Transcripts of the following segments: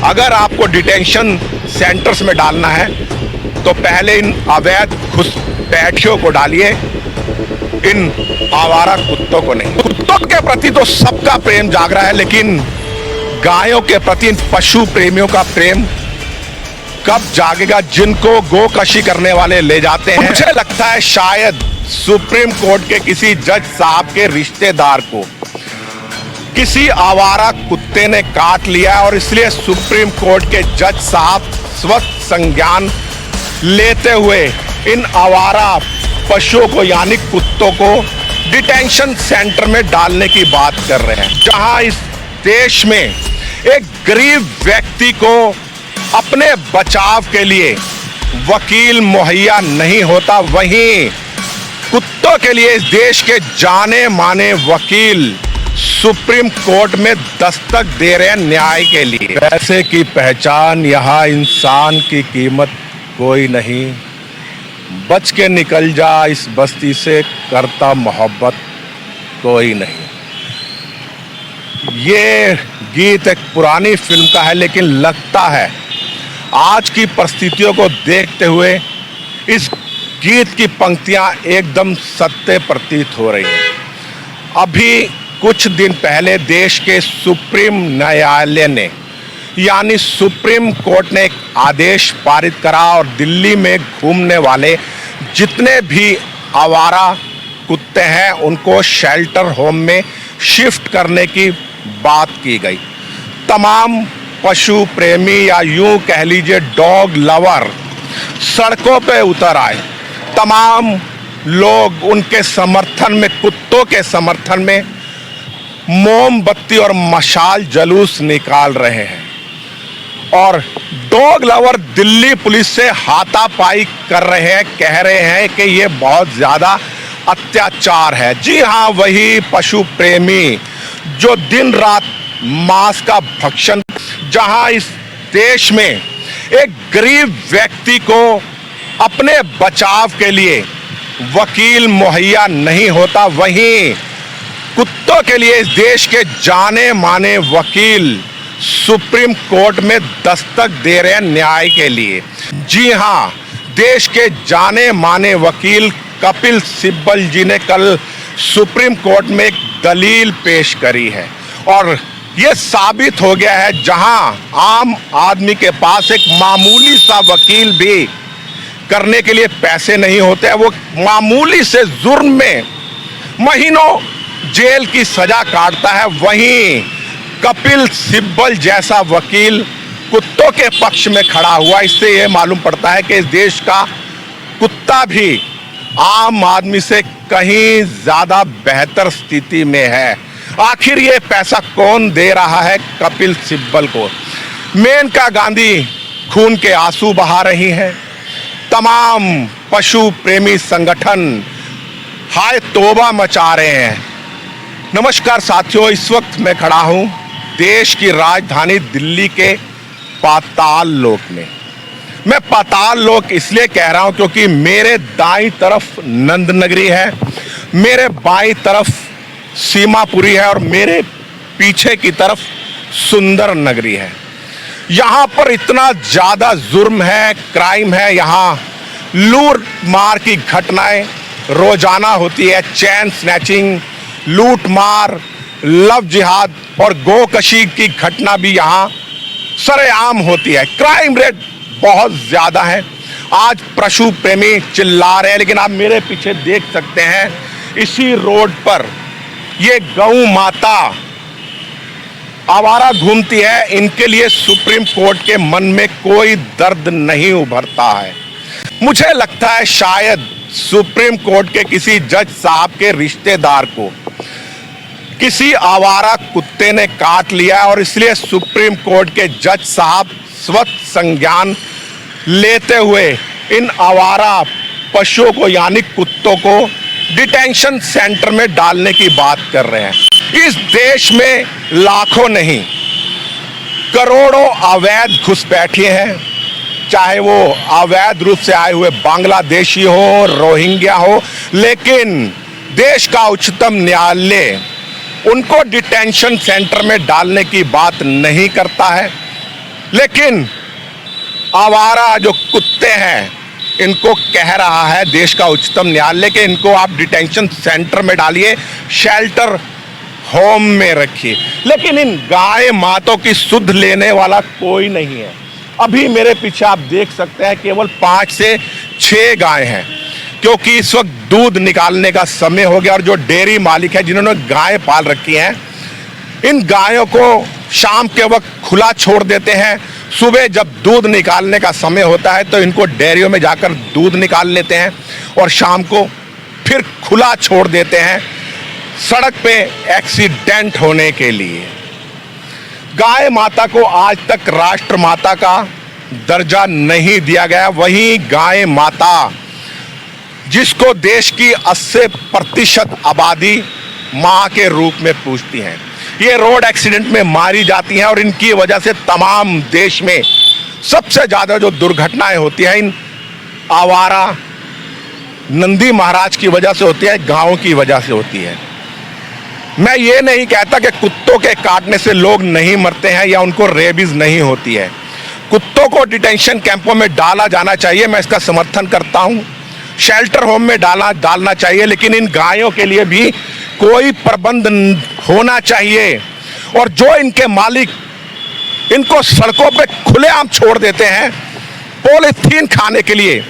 अगर आपको detention centres में डालना है तो पहले इन अवैध घुसपैठियों को डालिए, इन आवारा कुत्तों को नहीं। कुत्तों के प्रति तो सबका प्रेम जाग रहा है, लेकिन गायों के प्रति इन पशु प्रेमियों का प्रेम कब जागेगा, जिनको गोकशी करने वाले ले जाते हैं। मुझे लगता है शायद सुप्रीम कोर्ट के किसी जज साहब के रिश्तेदार को किसी आवारा कुत्ते ने काट लिया और इसलिए सुप्रीम कोर्ट के जज साहब स्वतः संज्ञान लेते हुए इन आवारा पशुओं को यानी कुत्तों को डिटेंशन सेंटर में डालने की बात कर रहे हैं। जहां इस देश में एक गरीब व्यक्ति को अपने बचाव के लिए वकील मुहैया नहीं होता, वहीं कुत्तों के लिए इस देश के जाने माने वकील सुप्रीम कोर्ट में दस्तक दे रहे हैं न्याय के लिए। पैसे की पहचान यहाँ इंसान की कीमत कोई नहीं, बच के निकल जा इस बस्ती से करता मोहब्बत कोई नहीं। ये गीत एक पुरानी फिल्म का है, लेकिन लगता है आज की परिस्थितियों को देखते हुए इस गीत की पंक्तियां एकदम सत्य प्रतीत हो रही हैं। अभी कुछ दिन पहले देश के सुप्रीम न्यायालय ने यानी सुप्रीम कोर्ट ने एक आदेश पारित करा और दिल्ली में घूमने वाले जितने भी आवारा कुत्ते हैं उनको शेल्टर होम में शिफ्ट करने की बात की गई। तमाम पशु प्रेमी या यूं कह लीजिए डॉग लवर सड़कों पे उतर आए। तमाम लोग उनके समर्थन में, कुत्तों के समर्थन में मोमबत्ती और मशाल जुलूस निकाल रहे हैं और डॉग लवर दिल्ली पुलिस से हाथापाई कर रहे हैं, कह रहे हैं कि ये बहुत ज्यादा अत्याचार है। जी हाँ, वही पशु प्रेमी जो दिन रात मांस का भक्षण, जहां इस देश में एक गरीब व्यक्ति को अपने बचाव के लिए वकील मुहैया नहीं होता, वहीं कुत्तों के लिए इस देश के जाने माने वकील सुप्रीम कोर्ट में दस्तक दे रहे हैं न्याय के लिए। जी हां, देश के जाने माने वकील कपिल सिब्बल जी ने कल सुप्रीम कोर्ट में एक दलील पेश करी है और ये साबित हो गया है, जहां आम आदमी के पास एक मामूली सा वकील भी करने के लिए पैसे नहीं होते हैं, वो मामूली से जुर्म में महीनों जेल की सजा काटता है, वहीं कपिल सिब्बल जैसा वकील कुत्तों के पक्ष में खड़ा हुआ। इससे यह मालूम पड़ता है कि इस देश का कुत्ता भी आम आदमी से कहीं ज्यादा बेहतर स्थिति में है। आखिर ये पैसा कौन दे रहा है कपिल सिब्बल को? मेनका गांधी खून के आंसू बहा रही हैं। तमाम पशु प्रेमी संगठन हाय तौबा मचा रहे हैं। नमस्कार साथियों, इस वक्त मैं खड़ा हूं देश की राजधानी दिल्ली के पाताल लोक में। मैं पाताल लोक इसलिए कह रहा हूं क्योंकि मेरे दाईं तरफ नंद नगरी है, मेरे बाईं तरफ सीमापुरी है और मेरे पीछे की तरफ सुंदर नगरी है। यहाँ पर इतना ज़्यादा जुर्म है, क्राइम है, यहाँ लूट मार की घटनाएं रोजाना होती है। चैन स्नैचिंग, लूट मार, लव जिहाद और गोकशी की घटना भी यहाँ सरेआम होती है। क्राइम रेट बहुत ज़्यादा है। आज पशु प्रेमी चिल्ला रहे हैं, लेकिन आप मेरे पीछे देख सकते हैं इसी रोड पर ये गौ माता आवारा घूमती है। इनके लिए सुप्रीम कोर्ट के मन में कोई दर्द नहीं उभरता है। मुझे लगता है शायद सुप्रीम कोर्ट के किसी जज साहब के रिश्तेदार को किसी आवारा कुत्ते ने काट लिया और इसलिए सुप्रीम कोर्ट के जज साहब स्वतः संज्ञान लेते हुए इन आवारा पशुओं को यानी कुत्तों को डिटेंशन सेंटर में डालने की बात कर रहे हैं। इस देश में लाखों नहीं करोड़ों अवैध घुसपैठिए हैं, चाहे वो अवैध रूप से आए हुए बांग्लादेशी हो, रोहिंग्या हो, लेकिन देश का उच्चतम न्यायालय उनको डिटेंशन सेंटर में डालने की बात नहीं करता है। लेकिन आवारा जो कुत्ते हैं इनको कह रहा है देश का उच्चतम न्यायालय कि इनको आप डिटेंशन सेंटर में डालिए, शेल्टर होम में रखिए, लेकिन इन गाय मातों की सुध लेने वाला कोई नहीं है। अभी मेरे पीछे आप देख सकते हैं केवल 5 से 6 गाय हैं, क्योंकि इस वक्त दूध निकालने का समय हो गया और जो डेयरी मालिक है जिन्होंने गाय पाल रखी हैं, इन गायों को शाम के वक्त खुला छोड़ देते हैं। सुबह जब दूध निकालने का समय होता है तो इनको डेयरियों में जाकर दूध निकाल लेते हैं और शाम को फिर खुला छोड़ देते हैं सड़क पे एक्सीडेंट होने के लिए। गाय माता को आज तक राष्ट्र माता का दर्जा नहीं दिया गया। वहीं गाय माता जिसको देश की 80% आबादी मां के रूप में पूजती हैं, ये रोड एक्सीडेंट में मारी जाती हैं और इनकी वजह से तमाम देश में सबसे ज्यादा जो दुर्घटनाएं होती हैं इन आवारा नंदी महाराज की वजह से होती है, गांवों की वजह से होती है। मैं ये नहीं कहता कि कुत्तों के काटने से लोग नहीं मरते हैं या उनको रेबीज नहीं होती है। कुत्तों को डिटेंशन कैंपों में डाला जाना चाहिए, मैं इसका समर्थन करता हूं। शेल्टर होम में डालना चाहिए, लेकिन इन गायों के लिए भी कोई प्रबंध होना चाहिए। और जो इनके मालिक इनको सड़कों पे खुलेआम छोड़ देते हैं पॉलीथीन खाने के लिए,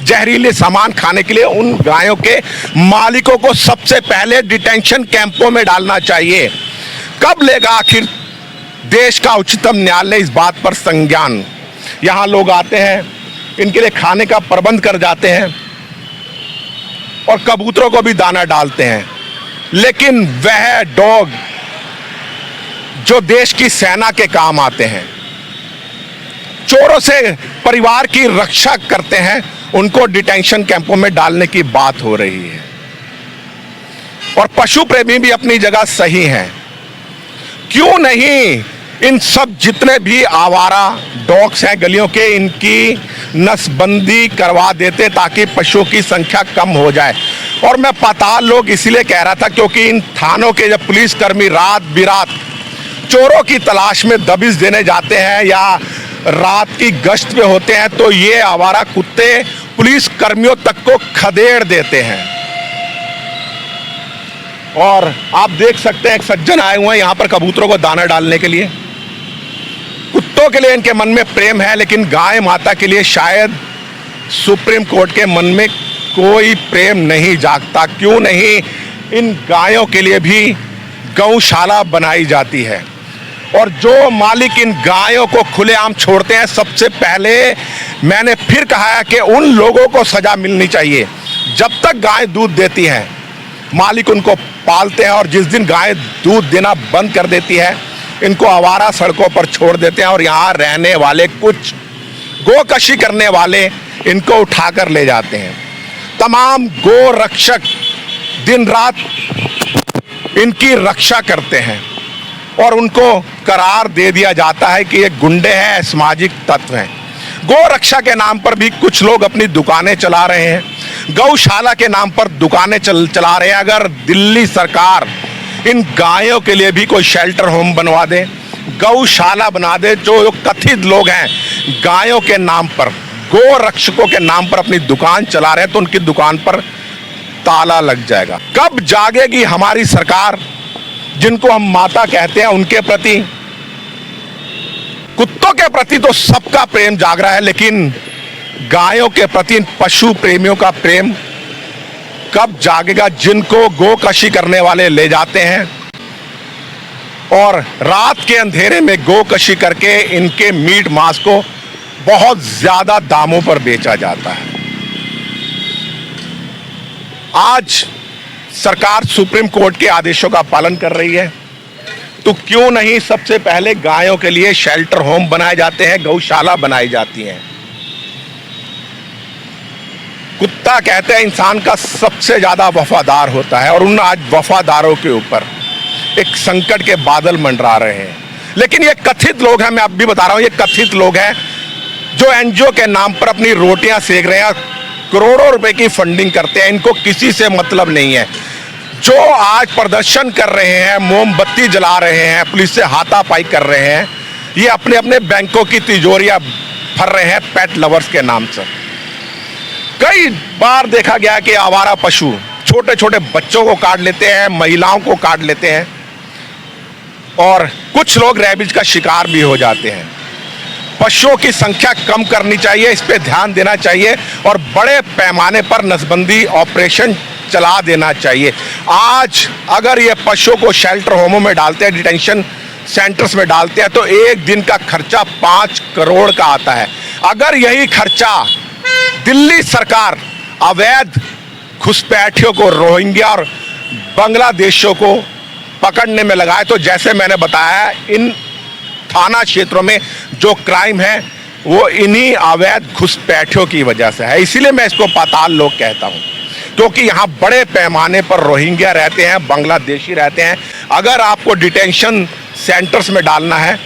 जहरीले सामान खाने के लिए, उन गायों के मालिकों को सबसे पहले डिटेंशन कैंपों में डालना चाहिए। कब लेगा आखिर देश का उच्चतम न्यायालय इस बात पर संज्ञान? यहां लोग आते हैं, इनके लिए खाने का प्रबंध कर जाते हैं और कबूतरों को भी दाना डालते हैं, लेकिन वह डॉग जो देश की सेना के काम आते हैं, चोरों से परिवार की रक्षा करते हैं, उनको डिटेंशन कैंपों में डालने की बात हो रही है। और पशु प्रेमी भी अपनी जगह सही हैं। क्यों नहीं इन सब जितने भी आवारा डॉग्स हैं गलियों के, इनकी नसबंदी करवा देते ताकि पशुओं की संख्या कम हो जाए। और मैं पाताल लोग इसलिए कह रहा था क्योंकि इन थानों के जब पुलिसकर्मी रात बिरात चोरों की तलाश में दबिश देने जाते हैं या रात की गश्त पे होते हैं तो ये आवारा कुत्ते पुलिस कर्मियों तक को खदेड़ देते हैं। और आप देख सकते हैं एक सज्जन आए हुए हैं यहां पर कबूतरों को दाना डालने के लिए। कुत्तों के लिए इनके मन में प्रेम है, लेकिन गाय माता के लिए शायद सुप्रीम कोर्ट के मन में कोई प्रेम नहीं जागता। क्यों नहीं इन गायों के लिए भी गौशाला बनाई जाती है। और जो मालिक इन गायों को खुलेआम छोड़ते हैं, सबसे पहले मैंने फिर कहा है कि उन लोगों को सजा मिलनी चाहिए। जब तक गाय दूध देती है मालिक उनको पालते हैं, और जिस दिन गाय दूध देना बंद कर देती है इनको आवारा सड़कों पर छोड़ देते हैं और यहाँ रहने वाले कुछ गोकशी करने वाले इनको उठाकर ले जाते हैं। तमाम गो रक्षक दिन रात इनकी रक्षा करते हैं और उनको करार दे दिया जाता है कि ये गुंडे हैं, असामाजिक तत्व हैं। गो रक्षा के नाम पर भी कुछ लोग अपनी दुकानें चला रहे हैं, गौशाला के नाम पर दुकानें चला रहे हैं। अगर दिल्ली सरकार इन गायों के लिए भी कोई शेल्टर होम बनवा दे, गौशाला बना दे, जो कथित लोग हैं गायों के नाम पर, गो रक्षकों के नाम पर अपनी दुकान चला रहे हैं, तो उनकी दुकान पर ताला लग जाएगा। कब जागेगी हमारी सरकार जिनको हम माता कहते हैं उनके प्रति? कुत्तों के प्रति तो सबका प्रेम जाग रहा है, लेकिन गायों के प्रति पशु प्रेमियों का प्रेम कब जागेगा? जिनको गोकशी करने वाले ले जाते हैं और रात के अंधेरे में गोकशी करके इनके मीट मांस को बहुत ज्यादा दामों पर बेचा जाता है। आज सरकार सुप्रीम कोर्ट के आदेशों का पालन कर रही है, तो क्यों नहीं सबसे पहले गायों के लिए शेल्टर होम बनाए जाते हैं, गौशाला बनाई जाती हैं। कुत्ता कहते हैं इंसान का सबसे ज्यादा वफादार होता है और उन आज वफादारों के ऊपर एक संकट के बादल मंडरा रहे हैं। लेकिन ये कथित लोग हैं, मैं अब भी बता रहा हूं, ये कथित लोग हैं जो एनजीओ के नाम पर अपनी रोटियां सेक रहे हैं, करोड़ों रुपए की फंडिंग करते हैं, इनको किसी से मतलब नहीं है। जो आज प्रदर्शन कर रहे हैं, मोमबत्ती जला रहे हैं, पुलिस से हाथापाई कर रहे हैं, ये अपने अपने बैंकों की तिजोरियां भर रहे हैं पेट लवर्स के नाम से। कई बार देखा गया कि आवारा पशु छोटे छोटे बच्चों को काट लेते हैं, महिलाओं को काट लेते हैं और कुछ लोग रेबीज का शिकार भी हो जाते हैं। पशुओं की संख्या कम करनी चाहिए, इस पे ध्यान देना चाहिए और बड़े पैमाने पर नसबंदी ऑपरेशन चला देना चाहिए। आज अगर ये पशुओं को शेल्टर होमों में डालते हैं, डिटेंशन सेंटर्स में डालते हैं, तो एक दिन का खर्चा 5 करोड़ का आता है। अगर यही खर्चा दिल्ली सरकार अवैध घुसपैठियों को, रोहिंग्या और बांग्लादेशियों को पकड़ने में लगाए, तो जैसे मैंने बताया इन थाना क्षेत्रों में जो क्राइम है वो इन्हीं अवैध घुसपैठियों की वजह से है। इसीलिए मैं इसको पाताल लोक कहता हूं, क्योंकि यहाँ बड़े पैमाने पर रोहिंग्या रहते हैं, बांग्लादेशी रहते हैं। अगर आपको डिटेंशन सेंटर्स में डालना है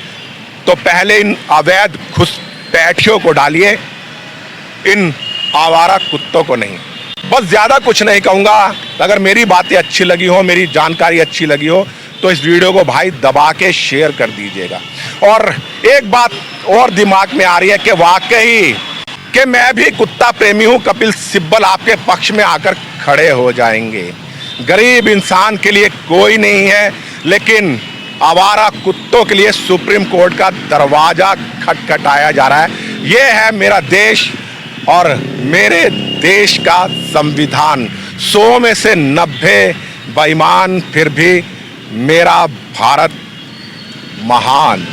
तो पहले इन अवैध घुसपैठियों को डालिए, इन आवारा कुत्तों को नहीं। बस ज़्यादा कुछ नहीं कहूँगा। अगर मेरी बातें अच्छी लगी हो, मेरी जानकारी अच्छी लगी हो, तो इस वीडियो को भाई दबा के शेयर कर दीजिएगा। और एक बात और दिमाग में आ रही है कि वाकई कि मैं भी कुत्ता प्रेमी हूँ, कपिल सिब्बल आपके पक्ष में आकर खड़े हो जाएंगे। गरीब इंसान के लिए कोई नहीं है, लेकिन आवारा कुत्तों के लिए सुप्रीम कोर्ट का दरवाजा खटखटाया जा रहा है। ये है मेरा देश और मेरे देश का संविधान। 100 में से 90 बेईमान, फिर भी मेरा भारत महान।